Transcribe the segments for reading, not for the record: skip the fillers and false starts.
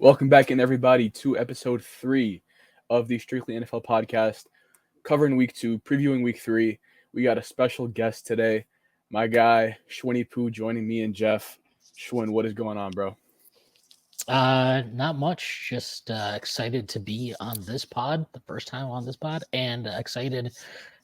Welcome back in, everybody, to episode 3 of the Strickly NFL podcast, covering week 2, previewing week 3. We got a special guest today, my guy, Shwinnypooh, joining me and Geoff. Shwin, what is going on, bro? Not much. Just excited to be on this pod, the first time on this pod, and excited,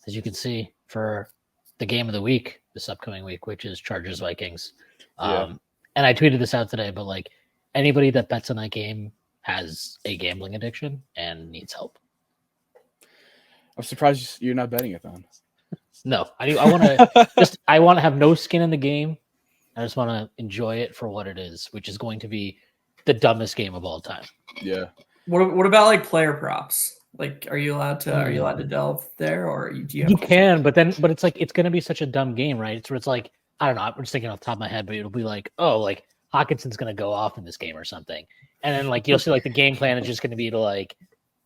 as you can see, for the game of the week this upcoming week, which is Chargers Vikings. Yeah. And I tweeted this out today, but like anybody that bets on that game has a gambling addiction and needs help. I'm surprised you're not betting it then. No, I want to I want to have no skin in the game. I just want to enjoy it for what it is, which is going to be the dumbest game of all time. Yeah. What about like player props? Like, are you allowed to delve there, or do you can? But it's like it's gonna be such a dumb game, right? It's like I don't know. I'm just thinking off the top of my head, but it'll be like, oh, like Hawkinson's gonna go off in this game or something, and then like you'll see like the game plan is just gonna be to like,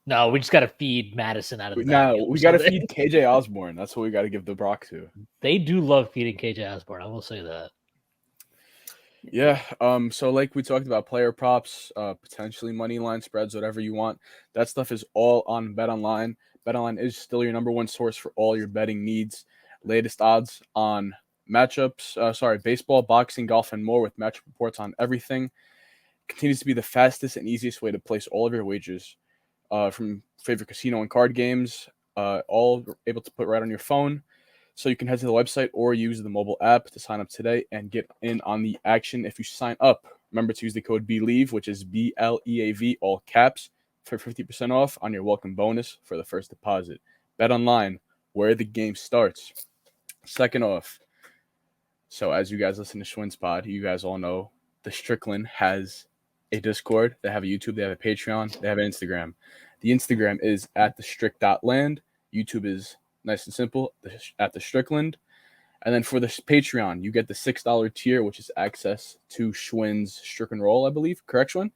no, we just got to feed Madison out of the No, we got to feed KJ Osborne. That's what we got to give the Brock to. They do love feeding KJ Osborne. I will say that. Yeah. So like we talked about, player props, potentially money line spreads, whatever you want. That stuff is all on BetOnline. BetOnline is still your number one source for all your betting needs. Latest odds on matchups, baseball, boxing, golf, and more, with matchup reports on everything. Continues to be the fastest and easiest way to place all of your wagers, from favorite casino and card games, all able to put right on your phone. So you can head to the website or use the mobile app to sign up today and get in on the action. If you sign up, remember to use the code BLEAV, which is BLEAV, all caps, for 50% off on your welcome bonus for the first deposit. Bet online, where the game starts. Second off, so as you guys listen to Shwin's pod, you guys all know the Strickland has a Discord. They have a YouTube. They have a Patreon. They have an Instagram. The Instagram is at thestrick.land. YouTube is nice and simple, at the Strickland. And then for the Patreon, you get the $6 tier, which is access to Shwin's Strickland Roll, I believe. Correct, Shwin?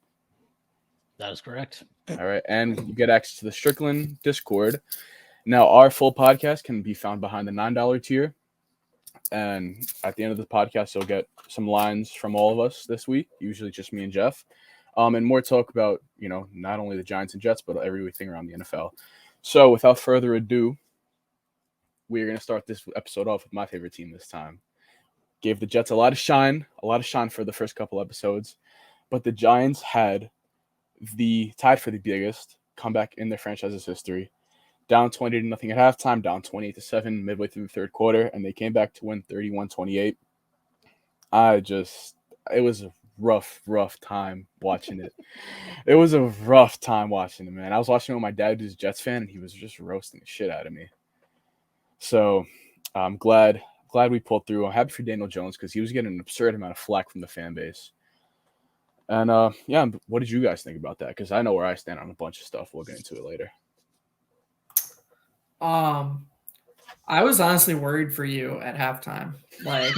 That is correct. All right. And you get access to the Strickland Discord. Now, our full podcast can be found behind the $9 tier. And at the end of the podcast, you'll get some lines from all of us this week, usually just me and Geoff. And more talk about, not only the Giants and Jets, but everything around the NFL. So without further ado, we're going to start this episode off with my favorite team this time. Gave the Jets a lot of shine for the first couple episodes, but the Giants had tied for the biggest comeback in their franchise's history. Down 20-0 at halftime, down 28-7 midway through the third quarter, and they came back to win 31-28. It was a rough time watching it. It was a rough time watching it, man. I was watching it with my dad, who's a Jets fan, and he was just roasting the shit out of me. So I'm glad we pulled through. I'm happy for Daniel Jones because he was getting an absurd amount of flack from the fan base. And what did you guys think about that? Because I know where I stand on a bunch of stuff. We'll get into it later. I was honestly worried for you at halftime. Like,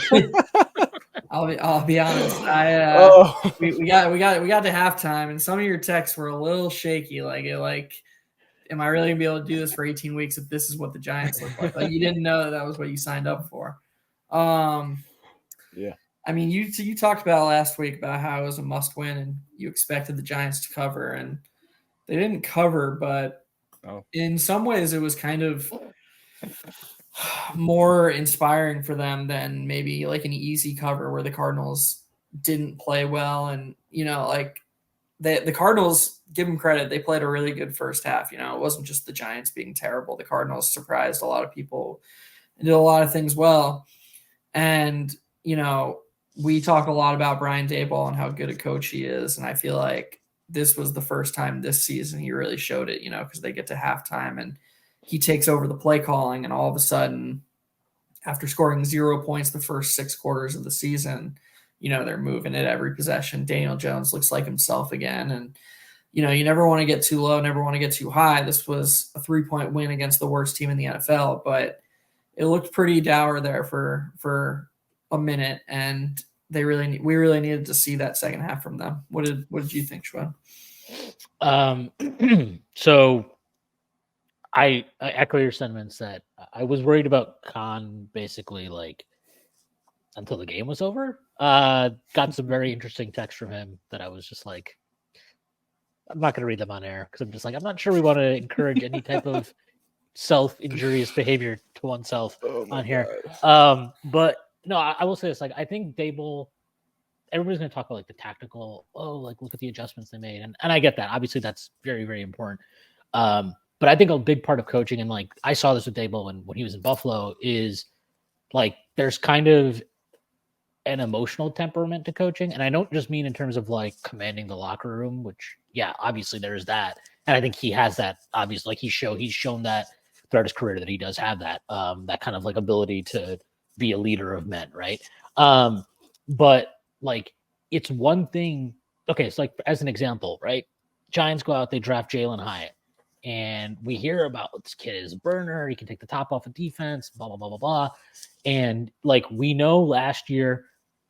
I'll be honest. We got to halftime, and some of your texts were a little shaky. Like, am I really gonna be able to do this for 18 weeks if this is what the Giants look like? Like, you didn't know that was what you signed up for. Yeah. I mean, you talked about last week about how it was a must-win, and you expected the Giants to cover, and they didn't cover, but in some ways it was kind of more inspiring for them than maybe like an easy cover where the Cardinals didn't play well. And, like the Cardinals, give them credit, they played a really good first half. It wasn't just the Giants being terrible. The Cardinals surprised a lot of people and did a lot of things well. And, we talk a lot about Brian Daboll and how good a coach he is. And I feel like this was the first time this season he really showed it, because they get to halftime and he takes over the play calling, and all of a sudden, after scoring 0 points the first 6 quarters of the season, they're moving it every possession. Daniel Jones looks like himself again. And, you never want to get too low, never want to get too high. This was a 3-point win against the worst team in the NFL, but it looked pretty dour there for a minute. And we really needed to see that second half from them. What did you think, Shwin? So I echo your sentiments that I was worried about Kon basically like until the game was over. Got some very interesting text from him that I was just like, I'm not going to read them on air because I'm just like, I'm not sure we want to encourage any type of self-injurious behavior to oneself on here. But no, I will say this. Like, I think Dable, everybody's going to talk about like the tactical, like look at the adjustments they made. And I get that. Obviously, that's very, very important. But I think a big part of coaching, and like I saw this with Dable when he was in Buffalo, is like there's kind of an emotional temperament to coaching. And I don't just mean in terms of like commanding the locker room, which yeah, obviously there is that. And I think he has that, obviously, like he's shown that throughout his career that he does have that, that kind of like ability to be a leader of men. Right. But like, it's one thing. Okay. It's like, as an example, right? Giants go out, they draft Jalen Hyatt. And we hear about this kid is a burner. He can take the top off of defense, blah, blah, blah, blah, blah. And like, we know last year,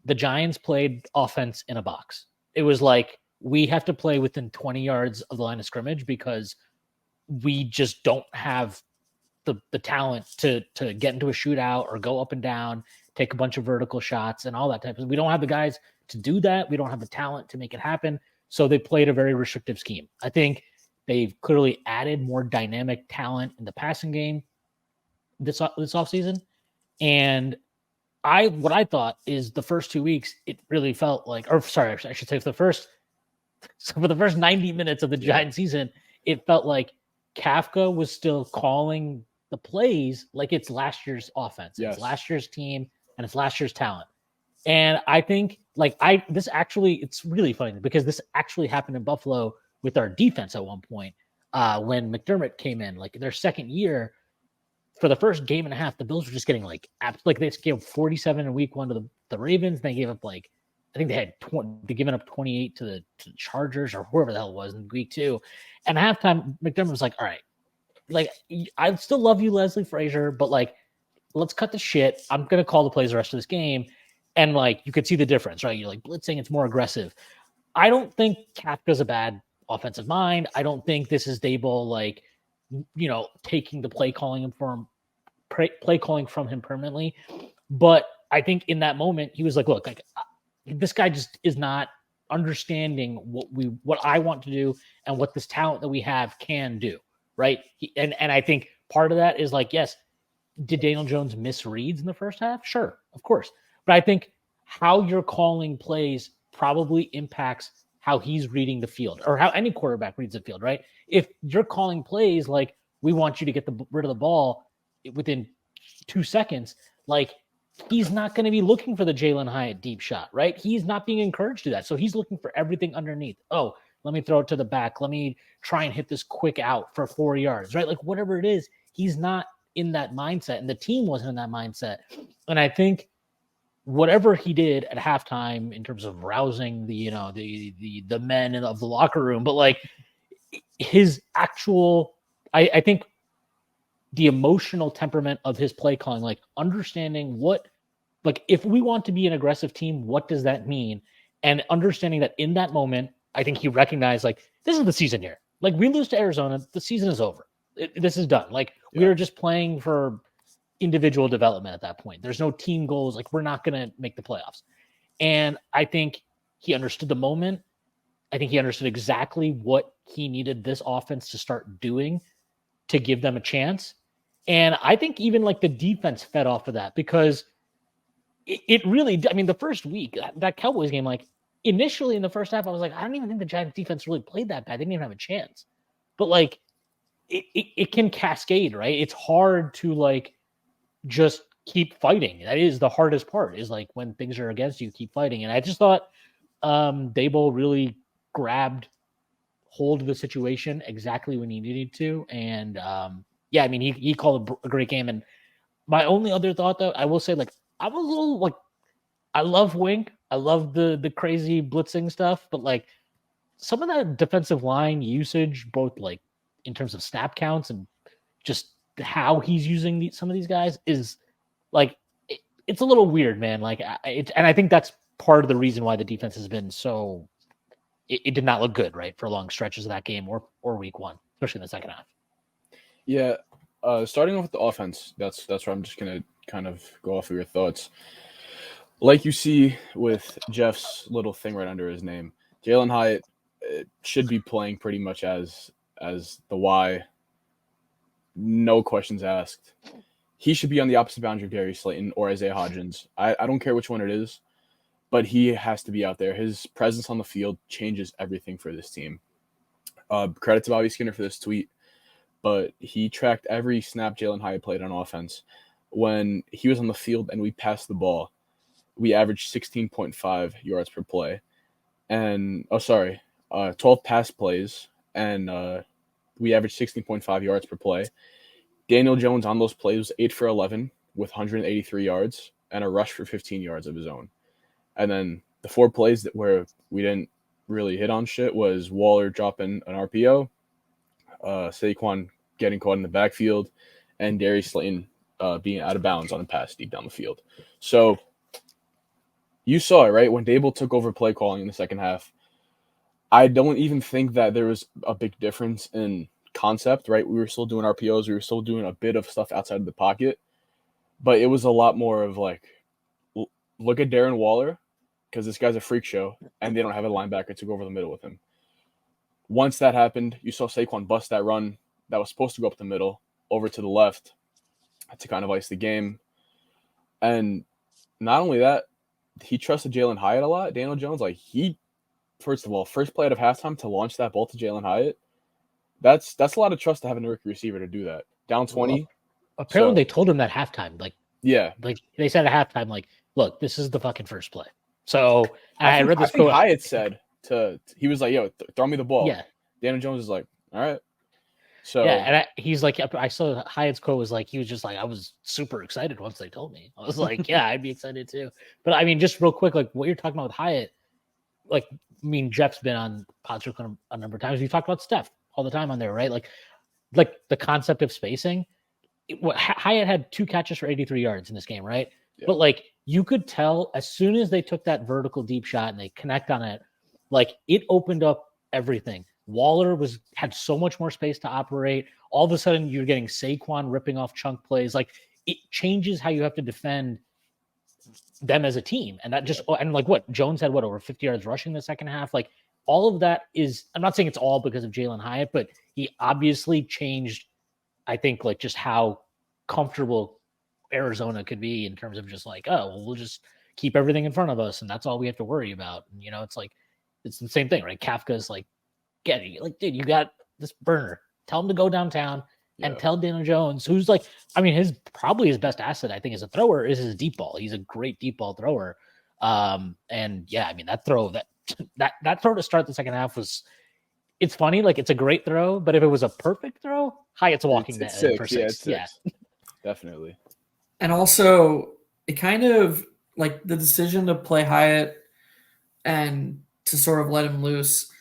the Giants played offense in a box. It was like, we have to play within 20 yards of the line of scrimmage because we just don't have the talent to get into a shootout or go up and down, take a bunch of vertical shots and all that type of. We don't have the guys to do that. We don't have the talent to make it happen. So they played a very restrictive scheme. I think they've clearly added more dynamic talent in the passing game this offseason. And what I thought is the first 2 weeks, it really felt like, or sorry, I should say for the first 90 minutes of the Giant season, it felt like Kafka was still calling the plays like it's last year's offense. Yes. It's last year's team and it's last year's talent. And I think it's really funny because this actually happened in Buffalo with our defense at one point when McDermott came in, like their second year. For the first game and a half, the Bills were just getting like they gave 47 in week one to the Ravens. They gave up I think they had given up 28 to the Chargers or whoever the hell it was in week two. And at halftime, McDermott was like, all right, like I still love you, Leslie Frazier, but like, let's cut the shit. I'm going to call the plays the rest of this game. And like, you could see the difference, right? You're like blitzing, it's more aggressive. I don't think Kafka's a bad offensive mind. I don't think this is Dable, like, taking the play calling from him permanently. But I think in that moment, he was like, look, like this guy just is not understanding what I want to do and what this talent that we have can do. Right. And I think part of that is like, yes, did Daniel Jones miss reads in the first half? Sure, of course. But I think how you're calling plays probably impacts how he's reading the field or how any quarterback reads the field, right? If you're calling plays like we want you to get rid of the ball within 2 seconds, like he's not going to be looking for the Jalen Hyatt deep shot, right? He's not being encouraged to do that. So he's looking for everything underneath. Oh, let me throw it to the back. Let me try and hit this quick out for 4 yards, right? Like whatever it is, he's not in that mindset and the team wasn't in that mindset. And I think whatever he did at halftime in terms of rousing the men of the locker room, but like his actual, I think the emotional temperament of his play calling, like understanding if we want to be an aggressive team, what does that mean? And understanding that in that moment, I think he recognized like, this is the season here. Like we lose to Arizona, the season is over. This is done. Like we are just playing for individual development at that point. There's no team goals. Like we're not going to make the playoffs. And I think he understood the moment. I think he understood exactly what he needed this offense to start doing to give them a chance. And I think even like the defense fed off of that because it really, I mean, the first week, that Cowboys game, like initially in the first half, I was like, I don't even think the Giants defense really played that bad. They didn't even have a chance. But like it can cascade, right? It's hard to like just keep fighting. That is the hardest part is like when things are against you, keep fighting. And I just thought Dable really grabbed hold of the situation exactly when he needed to. And yeah, I mean, he called a great game. And my only other thought though, I will say like, I'm a little like, I love Wink. I love the crazy blitzing stuff, but like some of that defensive line usage, both like in terms of snap counts and just how he's using some of these guys is like, it's a little weird, man. Like and I think that's part of the reason why the defense has been so, it did not look good, right? For long stretches of that game or week one, especially in the second half. Yeah. Starting off with the offense, that's where I'm just going to kind of go off of your thoughts. Like you see with Jeff's little thing right under his name, Jalen Hyatt, should be playing pretty much as the Y. No questions asked. He should be on the opposite boundary of Darius Slayton or Isaiah Hodgins. I don't care which one it is, but he has to be out there. His presence on the field changes everything for this team. Credit to Bobby Skinner for this tweet, but he tracked every snap Jalen Hyatt played on offense. When he was on the field and we passed the ball, we averaged 16.5 yards per play. And 12 pass plays, and we averaged 16.5 yards per play. Daniel Jones on those plays was 8 for 11 with 183 yards and a rush for 15 yards of his own. And then the 4 plays where we didn't really hit on shit was Waller dropping an RPO, Saquon getting caught in the backfield, and Darius Slayton being out of bounds on a pass deep down the field. So you saw it, right? When Dable took over play calling in the second half, I don't even think that there was a big difference in concept, right? We were still doing RPOs. We were still doing a bit of stuff outside of the pocket. But it was a lot more of like, look at Darren Waller, because this guy's a freak show, and they don't have a linebacker to go over the middle with him. Once that happened, you saw Saquon bust that run that was supposed to go up the middle over to the left to kind of ice the game. And not only that, he trusted Jalen Hyatt a lot. Daniel Jones, first of all, first play out of halftime to launch that ball to Jalen Hyatt, that's a lot of trust to have a rookie receiver to do that. Down 20. Well, apparently they told him that halftime. Yeah. Like they said at halftime, like, look, this is the fucking first play. So I read this I think quote. Hyatt said he was like, yo, throw me the ball. Yeah. Daniel Jones is like, all right. So yeah, and he's like, I saw Hyatt's quote was like, he was just like, I was super excited once they told me. I was like, yeah, I'd be excited too. But I mean, just real quick, like what you're talking about with Hyatt, like, I mean, Jeff's been on Podstrick a number of times. We talked about Steph all the time on there, right? Like the concept of spacing. Hyatt had 2 catches for 83 yards in this game, right? Yeah. But like you could tell as soon as they took that vertical deep shot and they connect on it, like it opened up everything. Waller had so much more space to operate. All of a sudden, you're getting Saquon ripping off chunk plays. Like it changes how you have to defend them as a team. And that just and like what Jones had over 50 yards rushing the second half. Like all of that is. I'm not saying it's all because of Jalen Hyatt, but he obviously changed. I think like just how comfortable Arizona could be in terms of just like, oh, well, we'll just keep everything in front of us, and that's all we have to worry about. And, it's like it's the same thing, right? Kafka's like. Like, dude, you got this burner. Tell him to go downtown and tell Daniel Jones, who's like, I mean, his best asset, I think, as a thrower is his deep ball. He's a great deep ball thrower. And yeah, I mean, that throw to start the second half it's funny. Like, it's a great throw, but if it was a perfect throw, Hyatt's walking that for 6. Yeah, definitely. And also, it kind of like the decision to play Hyatt and to sort of let him loose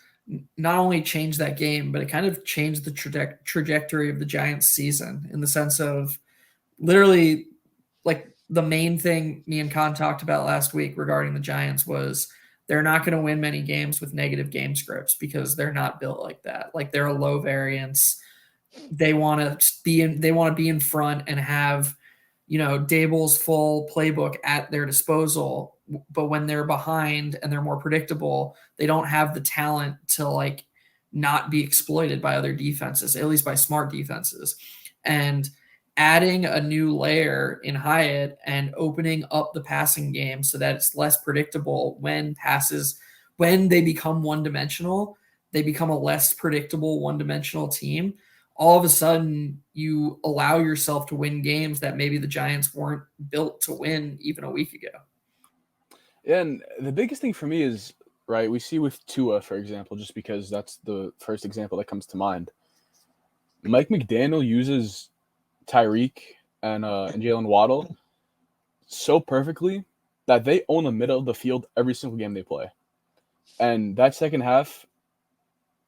not only changed that game, but it kind of changed the trajectory of the Giants season in the sense of literally like the main thing me and Kon talked about last week regarding the Giants was they're not going to win many games with negative game scripts because they're not built like that. Like they're a low variance. They want to be in front and have, Dable's full playbook at their disposal. But when they're behind and they're more predictable, they don't have the talent to like not be exploited by other defenses, at least by smart defenses. And adding a new layer in Hyatt and opening up the passing game so that it's less predictable when they become one-dimensional, they become a less predictable one-dimensional team. All of a sudden, you allow yourself to win games that maybe the Giants weren't built to win even a week ago. And the biggest thing for me is, right, we see with Tua, for example, just because that's the first example that comes to mind. Mike McDaniel uses Tyreek and Jalen Waddle so perfectly that they own the middle of the field every single game they play. And that second half,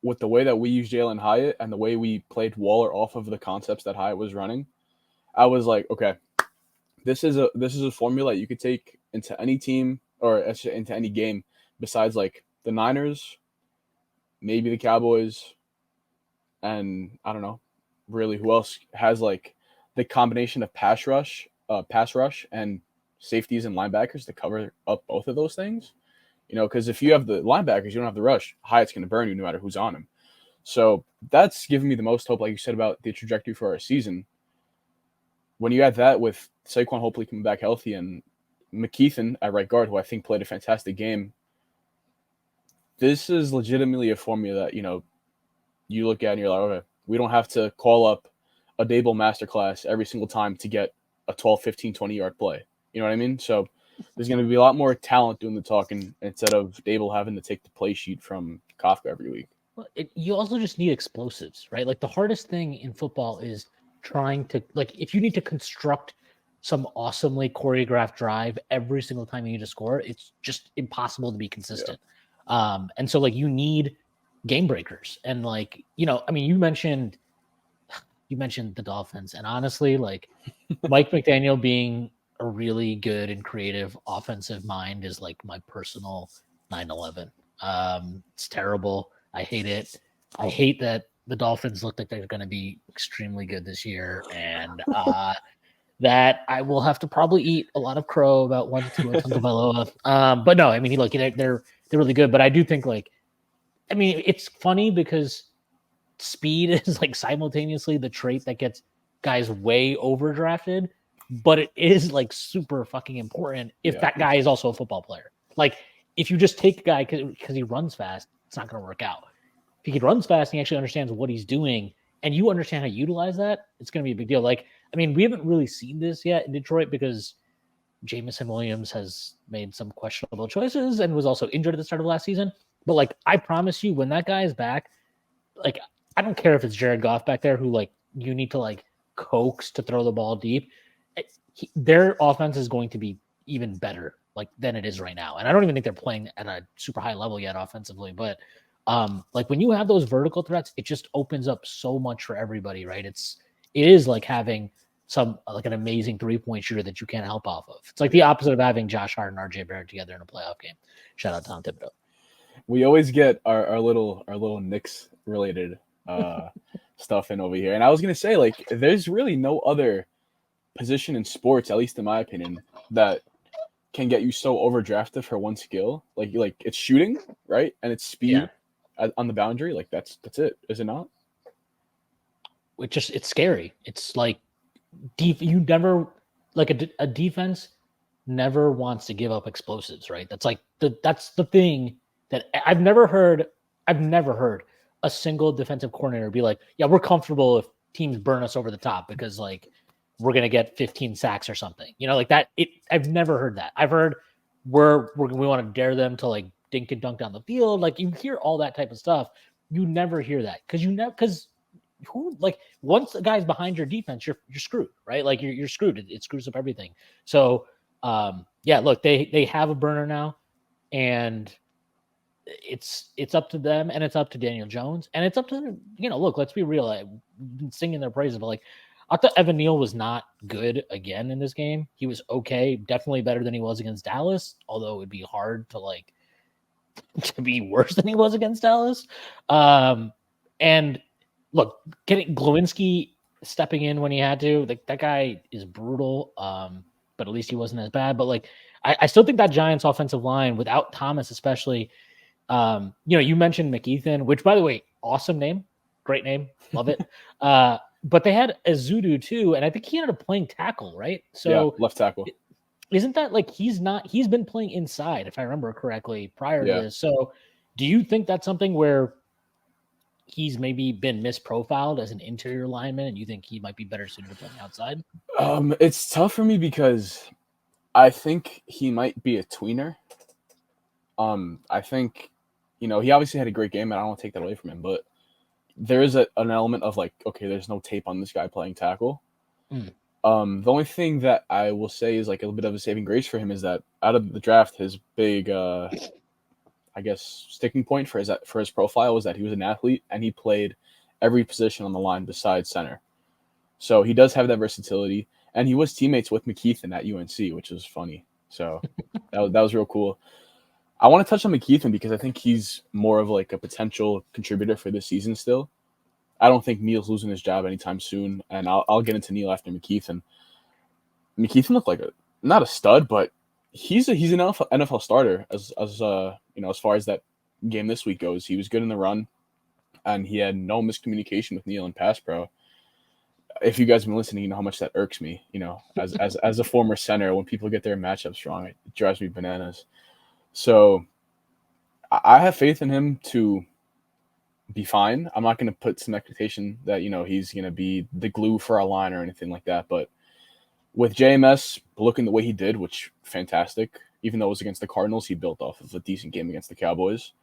with the way that we use Jalen Hyatt and the way we played Waller off of the concepts that Hyatt was running, I was like, okay, this is a formula you could take into any team or into any game besides like the Niners, maybe the Cowboys, and I don't know really who else has like the combination of pass rush and safeties and linebackers to cover up both of those things. because if you have the linebackers, you don't have the rush. Hyatt's going to burn you no matter who's on him. So that's giving me the most hope, like you said, about the trajectory for our season. When you add that with Saquon hopefully coming back healthy and McKeithen at right guard, who I think played a fantastic game, this is legitimately a formula that, you look at and you're like, okay, we don't have to call up a Dable masterclass every single time to get a 12, 15, 20-yard play. You know what I mean? So there's going to be a lot more talent doing the talking instead of Dable having to take the play sheet from Kafka every week. Well, you also just need explosives, right? Like the hardest thing in football is trying to, like, if you need to construct some awesomely choreographed drive every single time you need to score, it's just impossible to be consistent. And so like you need game breakers. And like, I mean, you mentioned the Dolphins, and honestly, like Mike McDaniel being a really good and creative offensive mind is like my personal 9/11. It's terrible. I hate it. I hate that the Dolphins look like they're going to be extremely good this year, and that I will have to probably eat a lot of crow about 1 to 2 Tagovailoa. But no, I mean, look, they're really good. But I do think, like, I mean, it's funny because speed is like simultaneously the trait that gets guys way overdrafted, but it is like super fucking important if that guy is also a football player. Like, if you just take a guy because he runs fast, it's not going to work out. If he runs fast and he actually understands what he's doing and you understand how to utilize that, it's going to be a big deal. Like, I mean, we haven't really seen this yet in Detroit because Jamison Williams has made some questionable choices and was also injured at the start of last season. But like, I promise you, when that guy is back, like, I don't care if it's Jared Goff back there who like you need to like coax to throw the ball deep. Their offense is going to be even better like than it is right now. And I don't even think they're playing at a super high level yet offensively, but like when you have those vertical threats, it just opens up so much for everybody, right? It is like having some like an amazing 3-point shooter that you can't help off of. It's like the opposite of having Josh Hart and RJ Barrett together in a playoff game. Shout out Tom Thibodeau. We always get our little Knicks related stuff in over here. And I was gonna say, like, there's really no other position in sports, at least in my opinion, that can get you so overdrafted for one skill. Like it's shooting, right? And it's speed on the boundary. Like that's it, is it not? It's scary. It's like you never like a defense never wants to give up explosives, right? That's like that's the thing that I've never heard a single defensive coordinator be like, yeah, we're comfortable if teams burn us over the top because like we're gonna get 15 sacks or something. Like that. I've never heard that. I've heard we want to dare them to like dink and dunk down the field. Like you hear all that type of stuff. You never hear that because who like once the guy's behind your defense, you're screwed, right? Like you're screwed. It screws up everything. So look, they have a burner now, and it's up to them, and it's up to Daniel Jones, and it's up to look, let's be real. I've been singing their praises, but like I thought Evan Neal was not good again in this game. He was okay, definitely better than he was against Dallas, although it would be hard to like to be worse than he was against Dallas. And look, getting Glowinski stepping in when he had to, like that guy is brutal. But at least he wasn't as bad. But like I still think that Giants offensive line without Thomas, especially, you mentioned McKeithen, which by the way, awesome name, great name, love it. But they had Azudu too, and I think he ended up playing tackle, right? So left tackle. Isn't that like he's been playing inside, if I remember correctly, prior to this. So do you think that's something where he's maybe been misprofiled as an interior lineman and you think he might be better suited to playing outside? It's tough for me because I think he might be a tweener. I think, he obviously had a great game and I don't want to take that away from him, but there is an element of like, okay, there's no tape on this guy playing tackle. The only thing that I will say is like a little bit of a saving grace for him is that out of the draft, his big, I guess, sticking point for his profile was that he was an athlete and he played every position on the line besides center. So he does have that versatility, and he was teammates with McKeithen at UNC, which was funny. So that was real cool. I want to touch on McKeithen because I think he's more of like a potential contributor for this season still. I don't think Neal's losing his job anytime soon, and I'll get into Neal after McKeithen. McKeithen looked like not a stud, but he's an NFL starter as as far as that game this week goes. He was good in the run, and he had no miscommunication with Neal and pass pro. If you guys have been listening, you know how much that irks me. As a former center, when people get their matchups wrong, it drives me bananas. So I have faith in him to be fine. I'm not going to put some expectation that he's going to be the glue for our line or anything like that. But with JMS looking the way he did, which fantastic, even though it was against the Cardinals, he built off of a decent game against the Cowboys.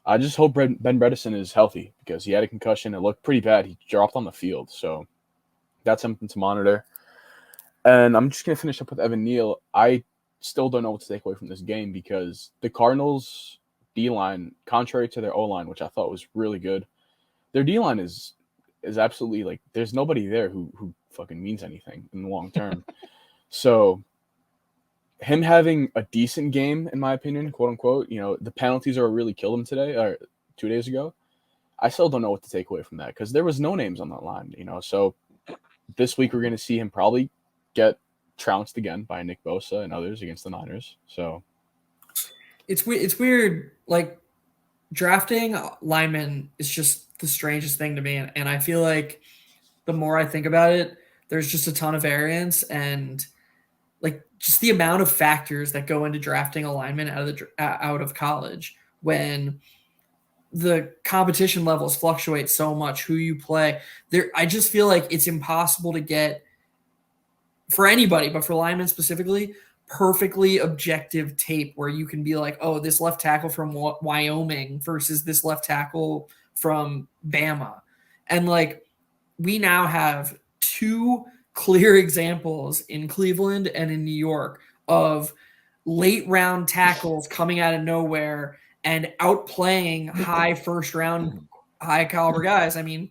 I just hope Ben Bredesen is healthy because he had a concussion. It looked pretty bad. He dropped on the field. So that's something to monitor. And I'm just going to finish up with Evan Neal. I still don't know what to take away from this game because the Cardinals' D-line, contrary to their O-line, which I thought was really good, their D-line is absolutely there's nobody there who fucking means anything in the long term. So him having a decent game, in my opinion, quote unquote, the penalties are really killed him today or 2 days ago. I still don't know what to take away from that because there was no names on that line, So this week we're going to see him probably get trounced again by Nick Bosa and others against the Niners. So it's weird. Drafting linemen is just the strangest thing to me, and I feel like the more I think about it, there's just a ton of variance and just the amount of factors that go into drafting a lineman out of college when the competition levels fluctuate so much. Who you play there, I just feel like it's impossible to get for anybody, but for linemen specifically, perfectly objective tape where you can be like, oh, this left tackle from Wyoming versus this left tackle from Bama. And we now have two clear examples in Cleveland and in New York of late round tackles coming out of nowhere and outplaying high first round, high caliber guys. I mean,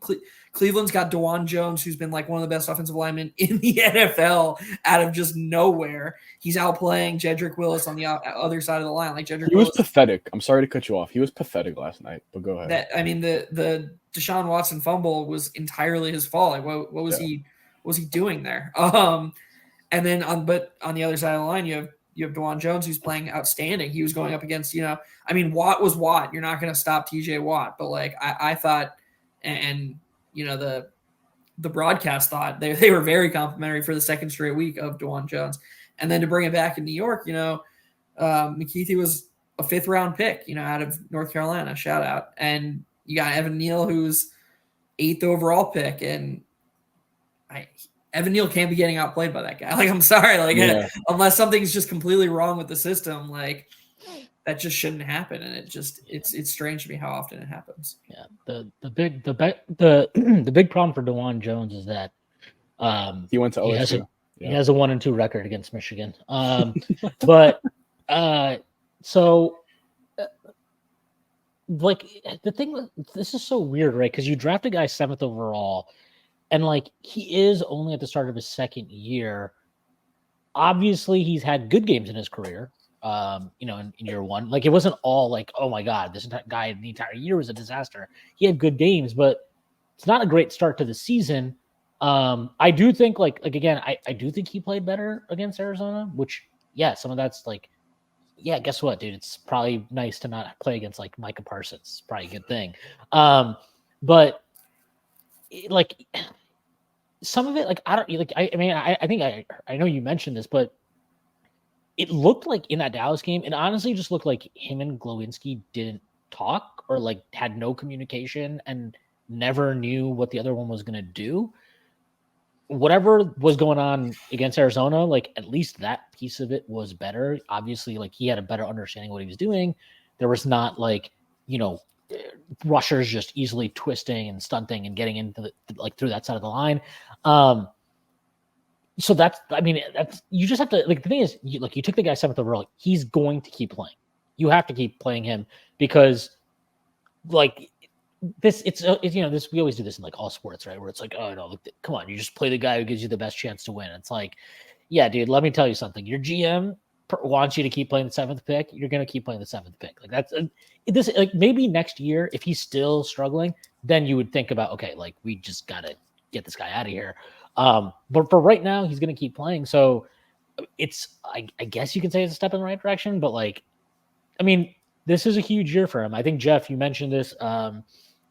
Cleveland's got DeJuan Jones, who's been one of the best offensive linemen in the NFL out of just nowhere. He's outplaying Jedrick Willis on the other side of the line. He was pathetic. I'm sorry to cut you off. He was pathetic last night, but go ahead. The Deshaun Watson fumble was entirely his fault. What was he doing there? And then on the other side of the line, you have DeJuan Jones, who's playing outstanding. He was going up against, Watt was Watt. You're not going to stop TJ Watt. But I thought, and the broadcast thought they were very complimentary for the second straight week of DeJuan Jones. And then to bring it back in New York, McKeithy was a 5th round pick, out of North Carolina, shout out. And you got Evan Neal, who's 8th overall pick. And Evan Neal can't be getting outplayed by that guy. I'm sorry. Unless something's just completely wrong with the system, that just shouldn't happen. And it's strange to me how often it happens. Yeah. The big problem for DeJuan Jones is that he went to OSU. He has a 1-2 record against Michigan. The thing, this is so weird, right? Because you draft a guy 7th overall, and he is only at the start of his 2nd year. Obviously, he's had good games in his career. In year 1, it wasn't all oh my God, this guy the entire year was a disaster. He had good games, but it's not a great start to the season. I do think again, I do think he played better against Arizona, which some of that's guess what, dude? It's probably nice to not play against Micah Parsons. It's probably a good thing. But some of it, I don't I think I know you mentioned this, but it looked in that Dallas game, it honestly just looked like him and Glowinski didn't talk or had no communication and never knew what the other one was going to do. Whatever was going on against Arizona, at least that piece of it was better. Obviously, he had a better understanding of what he was doing. There was not rushers just easily twisting and stunting and getting into through that side of the line. So that's you just have to the thing is you took the guy 7th overall. He's going to keep playing. You have to keep playing him because this this we always do this in all sports, right? Where it's oh no, come on, you just play the guy who gives you the best chance to win. It's yeah, dude, let me tell you something. Your GM wants you to keep playing the 7th pick. You're going to keep playing the 7th pick. That's this maybe next year if he's still struggling, then you would think about okay, we just got to get this guy out of here. But for right now, he's going to keep playing. So it's I guess you can say it's a step in the right direction, but like, I mean, this is a huge year for him. I think Geoff, you mentioned this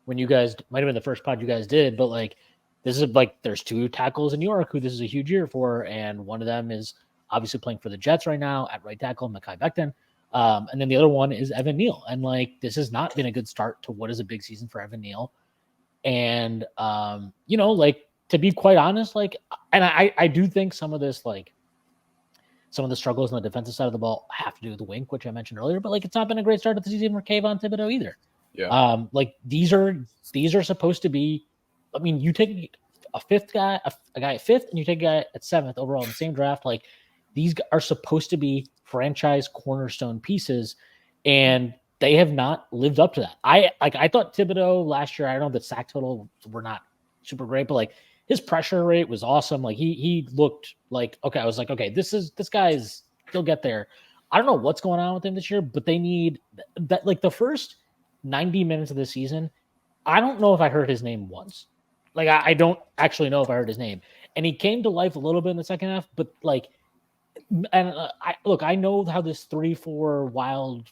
when you guys might have been the first pod you guys did, but like, this is like there's 2 tackles in New York who this is a huge year for, and one of them is obviously playing for the Jets right now at right tackle, Mekhi Becton. And then the other one is Evan Neal. And like, this has not been a good start to what is a big season for Evan Neal. And, you know, like, to be quite honest, like, and I do think some of this, like, some of the struggles on the defensive side of the ball have to do with the wink, which I mentioned earlier, but like, it's not been a great start to the season for Kayvon Thibodeau either. Yeah. Like, these are supposed to be, I mean, you take a fifth guy, a guy at 5th, and you take a guy at 7th overall in the same draft. Like, these are supposed to be franchise cornerstone pieces, and they have not lived up to that. I thought Thibodeau last year, I don't know, the sack total were not super great, but like, his pressure rate was awesome. Like, he looked like, okay, I was like, okay, this guy's, he'll get there. I don't know what's going on with him this year, but they need that. Like, the first 90 minutes of the season, I don't know if I heard his name once. Like, I don't actually know if I heard his name. And he came to life a little bit in the second half, but like, and I know how this 3-4 wild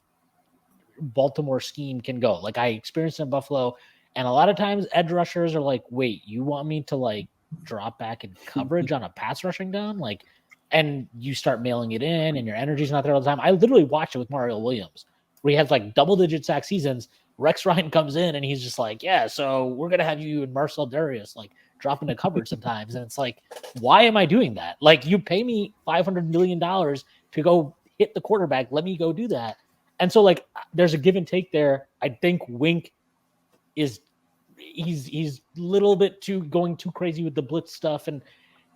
Baltimore scheme can go. Like, I experienced in Buffalo, and a lot of times edge rushers are like, wait, you want me to like drop back in coverage on a pass rushing down? Like, and you start mailing it in and your energy's not there all the time. I literally watched it with Mario Williams, where he has like double-digit sack seasons. Rex Ryan comes in and he's just like, yeah, so we're going to have you and Marcel Darius like drop into coverage sometimes. And it's like, why am I doing that? Like, you pay me $500 million to go hit the quarterback. Let me go do that. And so like, there's a give and take there. I think Wink is he's a little bit going too crazy with the blitz stuff. And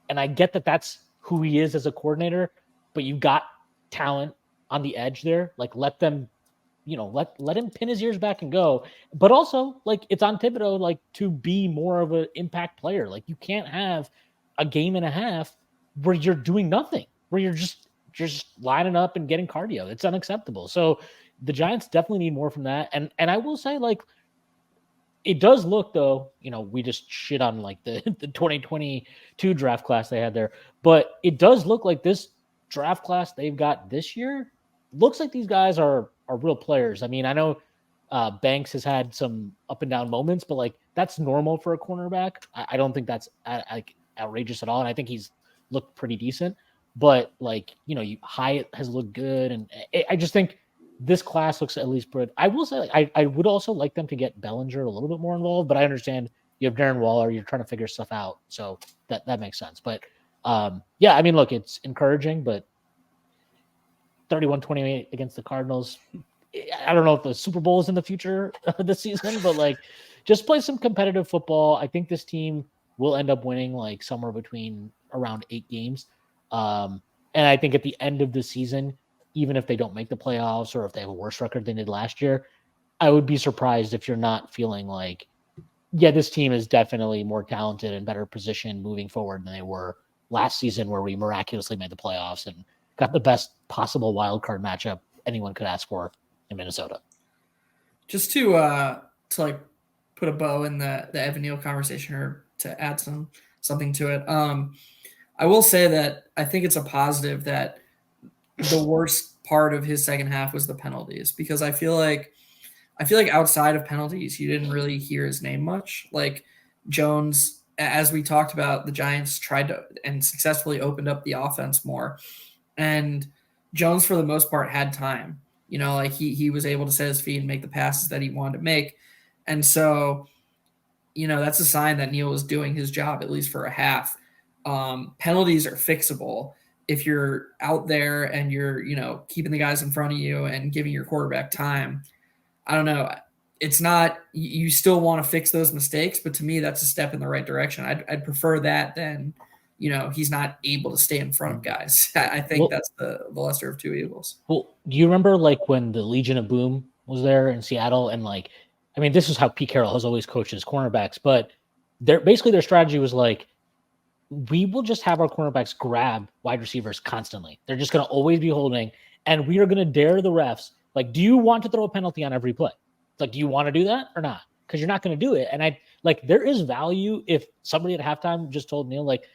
I get that that's who he is as a coordinator, but you got talent on the edge there. Like, let them, you know, let him pin his ears back and go. But also, like, it's on Thibodeau, like, to be more of an impact player. Like, you can't have a game and a half where you're doing nothing, where you're just lining up and getting cardio. It's unacceptable. So the Giants definitely need more from that. And I will say, like, it does look, though, you know, we just shit on like the 2022 draft class they had there, but it does look like this draft class they've got this year looks like these guys are real players. I mean, I know Banks has had some up and down moments, but like, that's normal for a cornerback. I don't think that's like outrageous at all. And I think he's looked pretty decent, but like, you know, Hyatt has looked good. And I just think this class looks at least good. I will say, I would also like them to get Bellinger a little bit more involved, but I understand you have Darren Waller, you're trying to figure stuff out. So that makes sense. But yeah, I mean, look, it's encouraging, but 31-28 against the Cardinals. I don't know if the Super Bowl is in the future this season, but like, just play some competitive football. I think this team will end up winning like somewhere between around 8 games. And I think at the end of the season, even if they don't make the playoffs or if they have a worse record than they did last year, I would be surprised if you're not feeling like, yeah, this team is definitely more talented and better positioned moving forward than they were last season, where we miraculously made the playoffs and got the best possible wild card matchup anyone could ask for in Minnesota. Just to like put a bow in the Evan Neal conversation, or to add something to it. I will say that I think it's a positive that the worst part of his second half was the penalties, because I feel like outside of penalties, you didn't really hear his name much. Like, Jones, as we talked about, the Giants tried to and successfully opened up the offense more. And Jones, for the most part, had time. You know, like he was able to set his feet and make the passes that he wanted to make. And so, you know, that's a sign that Neal was doing his job, at least for a half. Penalties are fixable if you're out there and you're, you know, keeping the guys in front of you and giving your quarterback time. I don't know. It's not, you still want to fix those mistakes, but to me, that's a step in the right direction. I'd prefer that than, you know, he's not able to stay in front of guys. I think that's the lesser of two evils. Well, do you remember like when the Legion of Boom was there in Seattle? And like, I mean, this is how Pete Carroll has always coached his cornerbacks, but their strategy was like, we will just have our cornerbacks grab wide receivers constantly. They're just going to always be holding, and we are going to dare the refs. Like, do you want to throw a penalty on every play? It's like, do you want to do that or not? Because you're not going to do it. And there is value if somebody at halftime just told Neal, like,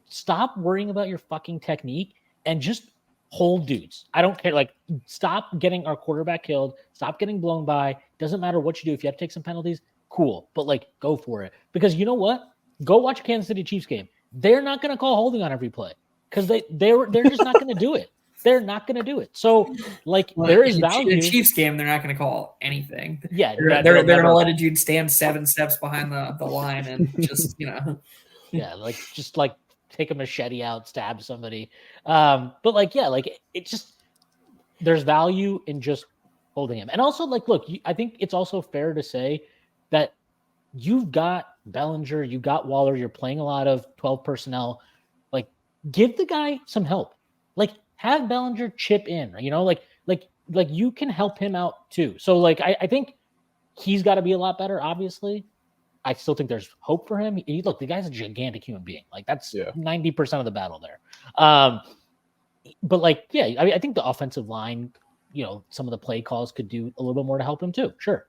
stop worrying about your fucking technique and just hold dudes. I don't care. Like, stop getting our quarterback killed. Stop getting blown by. Doesn't matter what you do. If you have to take some penalties, cool. But like, go for it. Because you know what? Go watch a Kansas City Chiefs game. They're not going to call holding on every play because they're just not going to do it. They're not going to do it. So like, there is value. In the Chiefs game, they're not going to call anything. Yeah, they're going to let a dude stand 7 steps behind the line and just yeah, like just like take a machete out, stab somebody. But like, yeah, like it just, there's value in just holding him. And also, like, look, I think it's also fair to say that you've got Bellinger, you got Waller, you're playing a lot of 12 personnel. Like, give the guy some help. Like, have Bellinger chip in, like you can help him out too. So like, I think he's got to be a lot better, obviously. I still think there's hope for him. Look, the guy's a gigantic human being. Like, that's 90% of the battle there. But like, yeah, I mean, I think the offensive line, some of the play calls could do a little bit more to help him too. Sure.